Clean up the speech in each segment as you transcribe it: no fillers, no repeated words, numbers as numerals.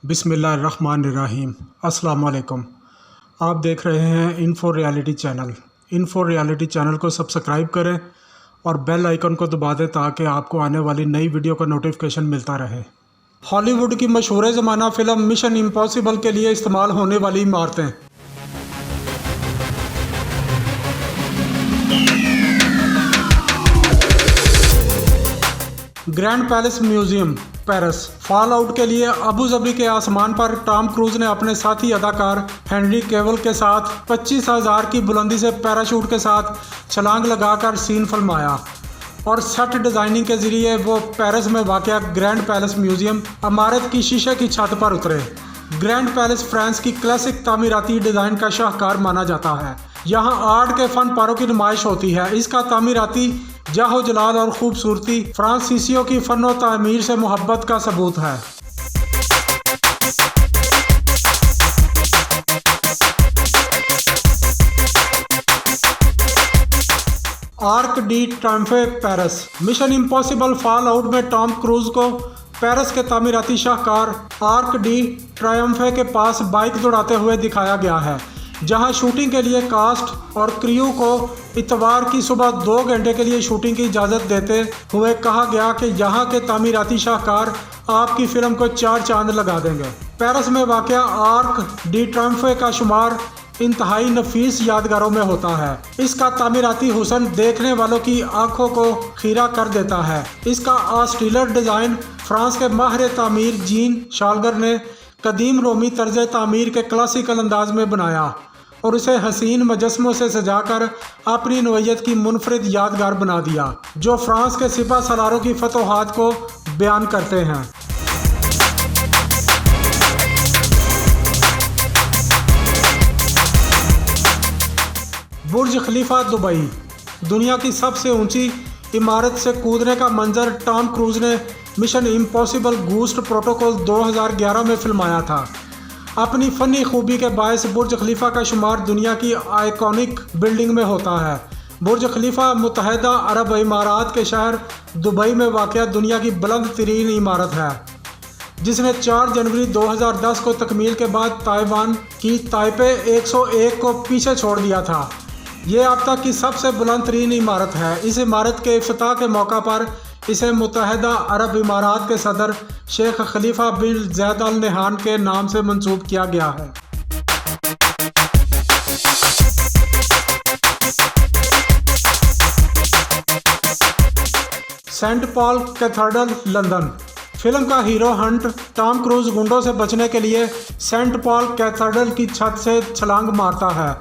बिस्मिल्लाहिर्रहमानिर्रहीम। अस्सलाम वालेकुम। आप देख रहे हैं info reality channel. Info reality channel को सब्सक्राइब करें और बेल आइकन को दबा दें ताकि आपको आने वाली नई वीडियो का नोटिफिकेशन मिलता रहे। हॉलीवुड की मशहूर ज़माना फ़िल्म मिशन इम्पॉसिबल के लिए इस्तेमाल होने वाली इमारतें। Grand palace museum Paris. Fall out के लिए अबू धाबी के आसमान पर टॉम क्रूज ने अपने साथी अदाकार हेनरी कैविल के साथ 25,000 की बुलंदी से पैराशूट के साथ छलांग लगाकर सीन फिल्माया और सेट डिज़ाइनिंग के जरिए वो पेरिस में वाक़या ग्रैंड पैलेस म्यूजियम इमारत की शीशे की छत पर उतरे। ग्रैंड पैलेस फ्रांस की क्लासिक तामीराती डिज़ाइन का शाहकार माना जाता है। यहाँ आर्ट के फन पारों की नुमाइश होती है। इसका तामीराती जाहो जलाल और खूबसूरती फ्रांसीसियों की फनो तामीर से मोहब्बत का सबूत है। Arc D Triomphe Paris. Mission impossible fall out में टॉम क्रूज को पेरिस के तामीराती शाहकार आर्क डी ट्रायम्फे के पास बाइक दौड़ाते हुए दिखाया गया है, जहां शूटिंग के लिए कास्ट और क्रू को इतवार की सुबह 2 घंटे के लिए शूटिंग की इजाज़त देते हुए कहा गया कि यहां के तामीराती शाहकार आपकी फिल्म को 4 चांद लगा देंगे। पेरिस में वाक़या आर्क डी ट्रायम्फे का शुमार इंतहाई नफीस यादगारों में होता है। इसका तामीराती हुस्न देखने वालों की आंखों को खीरा कर देता है। इसका आस्टीलर डिज़ाइन फ्रांस के माहिर तामीर जीन शालगर ने कदीम रोमी तर्ज तामीर के क्लासिकल अंदाज में बनाया और उसे हसीन मजस्मों से सजाकर अपनी नोयत की मुनफरिद यादगार बना दिया, जो फ्रांस के सिपा सलारों की फतोहात को बयान करते हैं। बुर्ज खलीफा दुबई। दुनिया की सबसे ऊंची इमारत से कूदने का मंजर टॉम क्रूज ने मिशन इम्पॉसिबल गूस्ट प्रोटोकॉल 2011 में फिल्माया था। अपनी फ़नी खूबी के बायस बुर्ज खलीफा का शुमार दुनिया की आइकॉनिक बिल्डिंग में होता है। बुर्ज खलीफा मुत्तहदा अरब इमारात के शहर दुबई में वाक़या दुनिया की बुलंद तरीन इमारत है, जिसने 4 जनवरी 2010 को तकमील के बाद ताइवान की ताइपे 101 को पीछे छोड़ दिया था। ये अब तक की सबसे बुलंद तरीन इमारत है। इस इमारत के इफ्तिताह के मौका पर इसे मुत्तहदा अरब इमारात के सदर शेख खलीफा बिन ज़ैद अल नहयान के नाम से मंसूब किया गया है। Saint Paul cathedral London. Film का हीरो हंट टॉम क्रूज गुंडों से बचने के लिए सेंट पॉल कैथेड्रल की छत से छलांग मारता है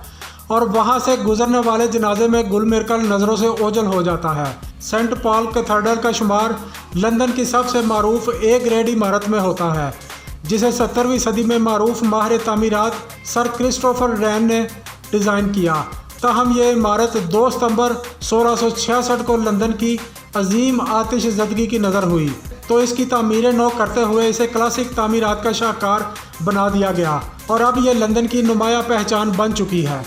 और वहां से गुजरने वाले जनाजे में गुल मिलकर नज़रों से ओझल हो जाता है। सेंट पॉल कैथेड्रल का शुमार लंदन की सबसे मारूफ ए ग्रेड इमारत में होता है, जिसे 17वीं सदी में मारूफ माहिर तामीरात सर क्रिस्टोफर रैन ने डिज़ाइन किया। ताहम ये इमारत 2 सितंबर 1666 को लंदन की अजीम आतिश ज़दगी की नज़र हुई, तो इसकी तामीर नौ करते हुए इसे क्लासिक तामीरात का शाहकार बना दिया गया और अब ये लंदन की नुमाया पहचान बन चुकी है।